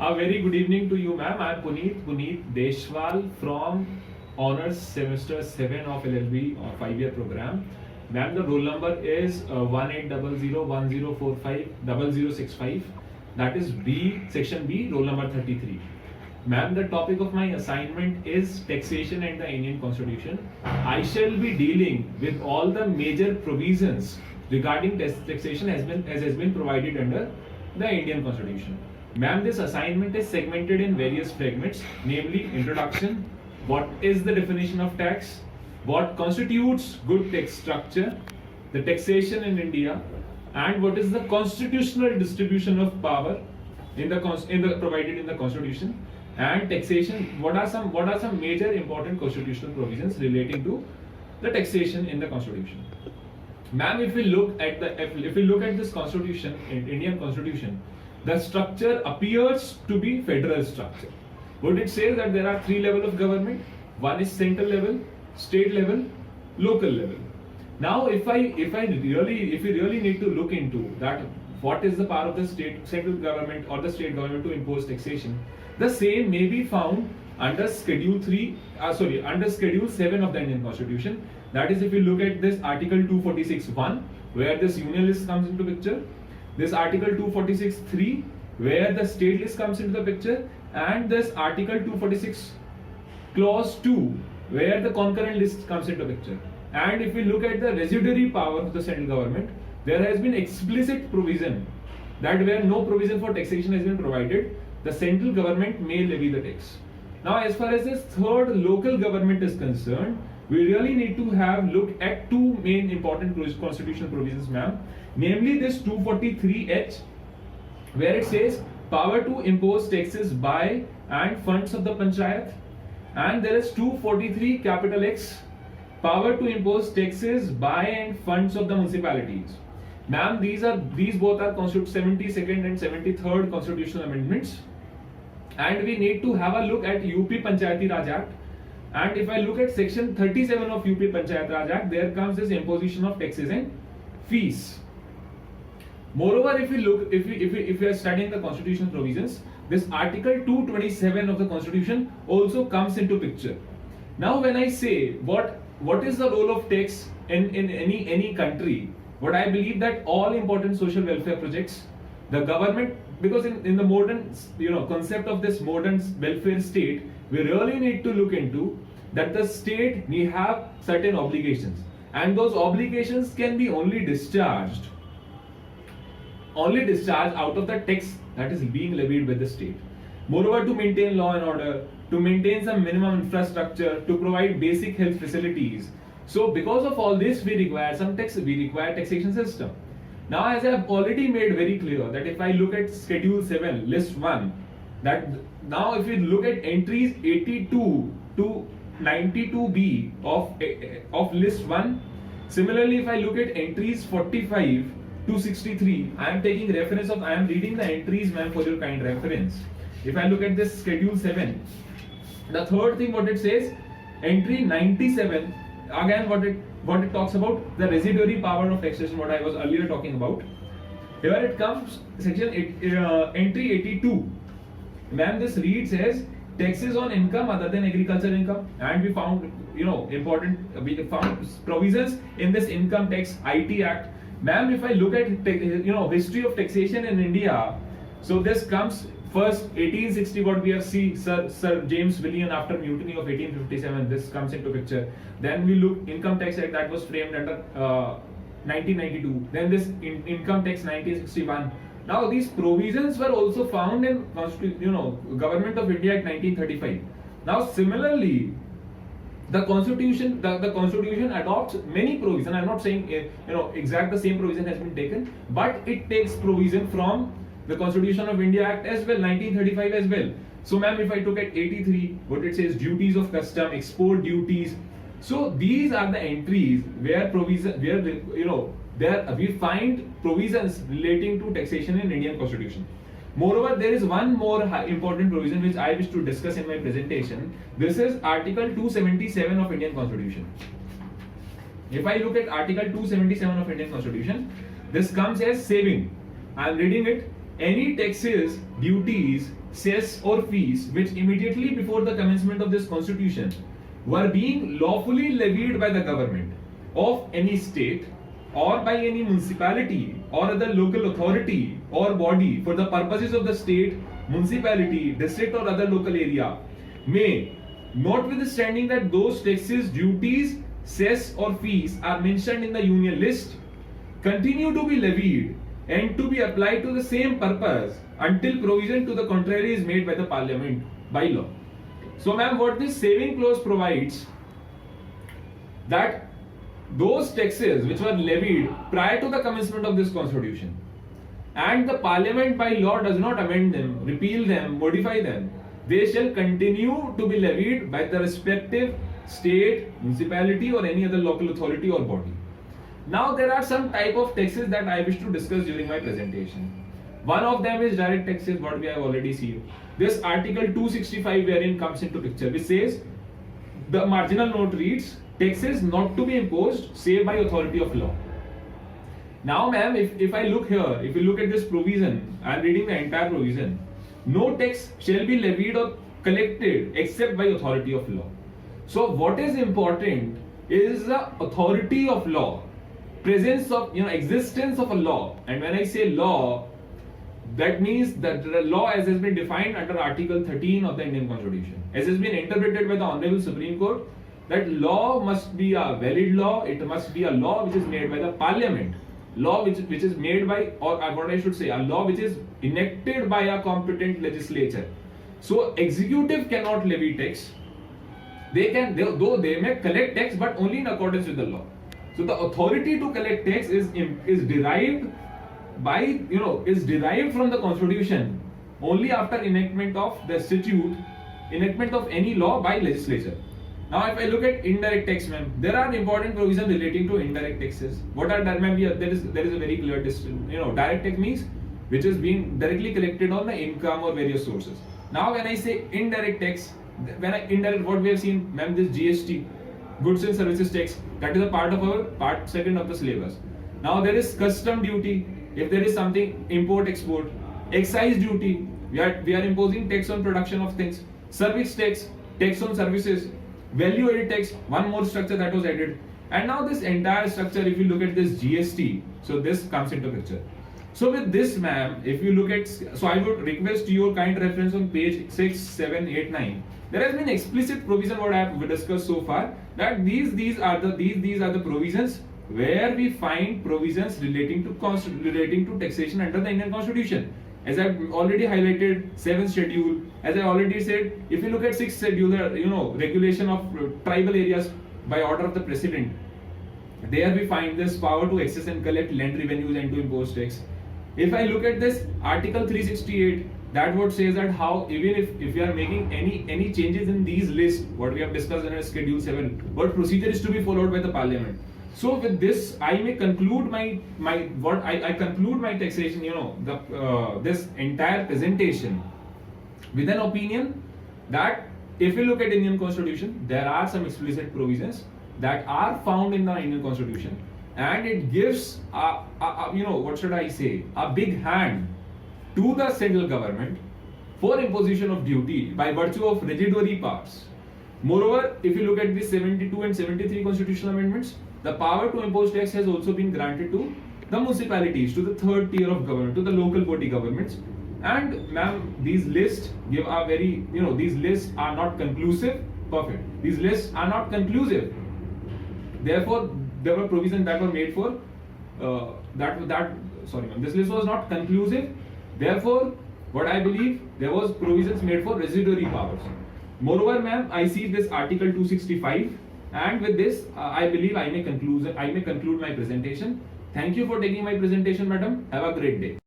A very good evening to you, ma'am. I am Puneet Deshwal from Honors Semester 7 of LLB 5-year program. Ma'am, the roll number is 180010450065. That is B, section B, roll number 33. Ma'am, the topic of my assignment is taxation and the Indian Constitution. I shall be dealing with all the major provisions regarding taxation as has been provided under the Indian Constitution. Ma'am, this assignment is segmented in various fragments, namely introduction, what is the definition of tax, what constitutes good tax structure, the taxation in India, and what is the constitutional distribution of power provided in the Constitution, and taxation. What are some major important constitutional provisions relating to the taxation in the Constitution? Ma'am, if we look at this Constitution, Indian Constitution, the structure appears to be federal structure. What it says that there are 3 levels of government. One is central level, state level, local level. Now, if we really need to look into that, what is the power of the central government or the state government to impose taxation? The same may be found under Schedule 7 of the Indian Constitution. That is, if you look at this Article 246(1), where this union list comes into picture, this Article 246(3), where the state list comes into the picture, and this Article 246 Clause 2, where the concurrent list comes into picture. And if we look at the residuary power of the central government, there has been explicit provision that where no provision for taxation has been provided, the central government may levy the tax. Now, as far as this third local government is concerned, we really need to look at 2 main important constitutional provisions, ma'am. Namely, this 243H, where it says power to impose taxes by and funds of the panchayat, and there is 243X, power to impose taxes by and funds of the municipalities. Ma'am, these both are 72nd and 73rd constitutional amendments, and we need to have a look at UP Panchayati Raj Act. And if I look at section 37 of UP Panchayat Raj Act, there comes this imposition of taxes and fees. Moreover, if we are studying the constitutional provisions, this Article 227 of the Constitution also comes into picture. Now, when I say what is the role of tax in any country, what I believe that all important social welfare projects, the government, because in the modern concept of this modern welfare state, we really need to look into that the state may have certain obligations, and those obligations can be only discharged out of the tax that is being levied by the state. Moreover, to maintain law and order, to maintain some minimum infrastructure, to provide basic health facilities. So because of all this, we require taxation system. Now, as I have already made very clear that if I look at Schedule 7, List 1, that now if we look at entries 82 to 92B of List 1, similarly if I look at entries 45 to 63, I am reading the entries, ma'am, for your kind reference. If I look at this Schedule 7, the third thing what it says, entry 97, again what it talks about, the residuary power of taxation, what I was earlier talking about. Here it comes, entry 82. Ma'am, this reads as taxes on income other than agricultural income, and we found provisions in this Income Tax IT Act. Ma'am, if I look at history of taxation in India, so this comes first 1860, what we have seen, Sir James William after mutiny of 1857, this comes into picture. Then we look Income Tax Act that was framed under 1992. Then this Income Tax 1961. Now, these provisions were also found in Government of India Act 1935. Now, similarly, the Constitution adopts many provisions. I'm not saying exact the same provision has been taken, but it takes provision from the Constitution of India Act as well, 1935 as well. So, ma'am, if I look at 83, what it says, duties of custom, export duties. So these are the entries where we find provisions relating to taxation in Indian Constitution. Moreover, there is one more important provision which I wish to discuss in my presentation. This is Article 277 of Indian Constitution. If I look at Article 277 of Indian Constitution, this comes as saving. I am reading it. Any taxes, duties cess or fees which immediately before the commencement of this constitution were being lawfully levied by the government of any state or by any municipality or other local authority or body for the purposes of the state, municipality, district or other local area may, notwithstanding that those taxes, duties, cess or fees are mentioned in the union list, continue to be levied and to be applied to the same purpose until provision to the contrary is made by the parliament by law. So ma'am, what this saving clause provides, that those taxes which were levied prior to the commencement of this constitution and the parliament by law does not amend them, repeal them, modify them, they shall continue to be levied by the respective state, municipality or any other local authority or body. Now there are some type of taxes that I wish to discuss during my presentation. One of them is direct taxes, what we have already seen. This article 265 wherein comes into picture, which says the marginal note reads, taxes not to be imposed save by authority of law. Now ma'am, if I look here, if you look at this provision, I am reading the entire provision. No tax shall be levied or collected except by authority of law. So what is important is the authority of law, presence of, existence of a law. And when I say law, that means that the law as has been defined under Article 13 of the Indian Constitution, as has been interpreted by the Honorable Supreme Court, that law must be a valid law, it must be a law which is made by the parliament, law which is made by, or what I should say, a law which is enacted by a competent legislature. So executive cannot levy tax. Though they may collect tax, but only in accordance with the law. So the authority to collect tax is derived by, is derived from the constitution only after enactment of the statute, enactment of any law by legislature. Now if I look at indirect tax, ma'am, there are important provisions relating to indirect taxes. What are that, ma'am? There is a very clear distinction. Direct tax means which is being directly collected on the income or various sources. Now when I say indirect tax, what we have seen, ma'am, this GST, goods and services tax, that is a part of our part second of the syllabus. Now there is custom duty, if there is something import export, excise duty, we are imposing tax on production of things, service tax, tax on services, value added tax, one more structure that was added. And now this entire structure, if you look at this GST, so this comes into picture. So with this, ma'am, if you look at, so I would request your kind reference on page 6, 7, 8, 9. There has been explicit provision what I have discussed so far, that these are the provisions where we find provisions relating to taxation under the Indian Constitution. As I've already highlighted, 7th schedule. As I already said, if you look at 6th schedule, regulation of tribal areas by order of the president. There we find this power to access and collect land revenues and to impose tax. If I look at this Article 368, that what says that how even if we are making any changes in these lists, what we have discussed in Schedule 7, what procedure is to be followed by the Parliament. So with this, I may conclude I conclude my taxation, this entire presentation with an opinion that if you look at Indian Constitution, there are some explicit provisions that are found in the Indian Constitution, and it gives what should I say, a big hand to the central government for imposition of duty by virtue of residuary powers. Moreover, if you look at the 72 and 73 constitutional amendments, the power to impose tax has also been granted to the municipalities, to the third tier of government, to the local body governments. And ma'am, these lists give a very, these lists are not conclusive. Perfect. These lists are not conclusive. Therefore, there were provisions that were made for this list was not conclusive. Therefore, what I believe, there was provisions made for residuary powers. Moreover, ma'am, I see this Article 265, and with this, I believe I may conclude my presentation. Thank you for taking my presentation, madam. Have a great day.